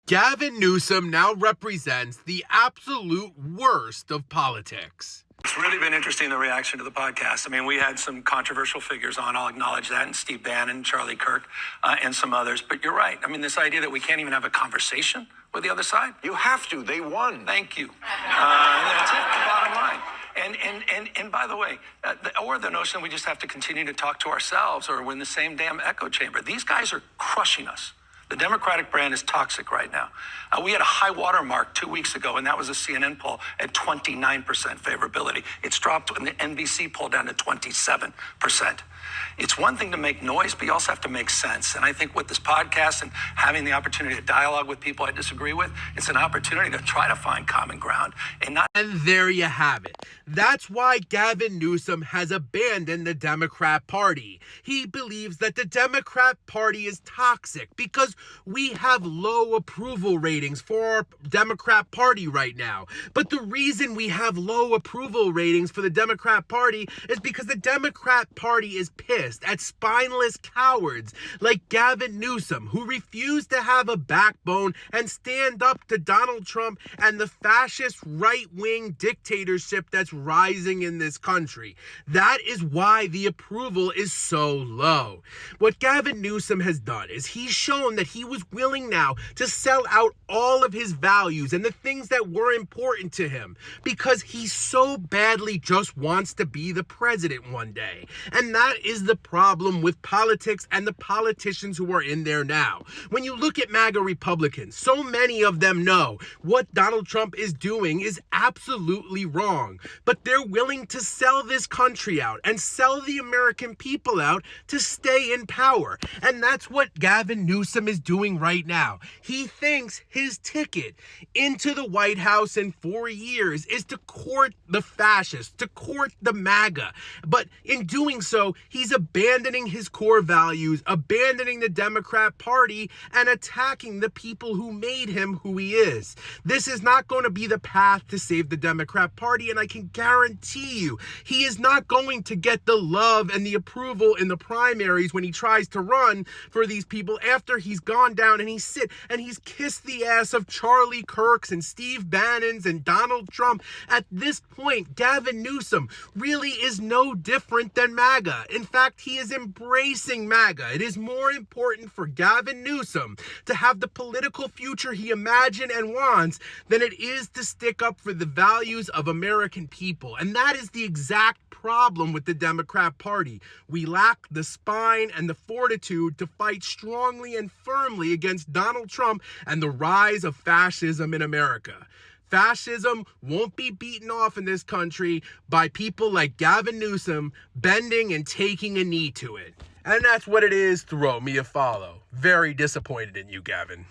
Gavin Newsom now represents the absolute worst of politics. It's really been interesting, the reaction to the podcast. I mean, we had some controversial figures on, I'll acknowledge that, and Steve Bannon, Charlie Kirk, and some others. But you're right. I mean, this idea that we can't even have a conversation with the other side. You have to. They won. Thank you. That's it, the bottom line. And by the way, or the notion we just have to continue to talk to ourselves or we're in the same damn echo chamber. These guys are crushing us. The Democratic brand is toxic right now. We had a high water mark 2 weeks ago, and that was a CNN poll at 29% favorability. It's dropped in the NBC poll down to 27%. It's one thing to make noise, but you also have to make sense. And I think with this podcast and having the opportunity to dialogue with people I disagree with, it's an opportunity to try to find common ground and not. And there you have it. That's why Gavin Newsom has abandoned the Democrat Party. He believes that the Democrat Party is toxic because we have low approval ratings for our Democrat Party right now. But the reason we have low approval ratings for the Democrat Party is because the Democrat Party is pissed at spineless cowards like Gavin Newsom, who refused to have a backbone and stand up to Donald Trump and the fascist right-wing dictatorship that's rising in this country. That is why the approval is so low. What Gavin Newsom has done is he's shown that he was willing now to sell out all of his values and the things that were important to him because he so badly just wants to be the president one day. And that is the problem with politics and the politicians who are in there now. When you look at MAGA Republicans, so many of them know what Donald Trump is doing is absolutely wrong. But they're willing to sell this country out and sell the American people out to stay in power. And that's what Gavin Newsom is doing right now. He thinks his ticket into the White House in 4 years is to court the fascists, to court the MAGA. But in doing so, he's abandoning his core values, abandoning the Democrat Party, and attacking the people who made him who he is. This is not going to be the path to save the Democrat Party, and I can guarantee you, he is not going to get the love and the approval in the primaries when he tries to run for these people after he's gone down and he's kissed the ass of Charlie Kirk's and Steve Bannon's and Donald Trump. At this point, Gavin Newsom really is no different than MAGA. In fact, he is embracing MAGA. It is more important for Gavin Newsom to have the political future he imagined and wants than it is to stick up for the values of American people. And that is the exact problem with the Democrat Party. We lack the spine and the fortitude to fight strongly and firmly against Donald Trump and the rise of fascism in America. Fascism won't be beaten off in this country by people like Gavin Newsom bending and taking a knee to it. And that's what it is. Throw me a follow. Very disappointed in you, Gavin.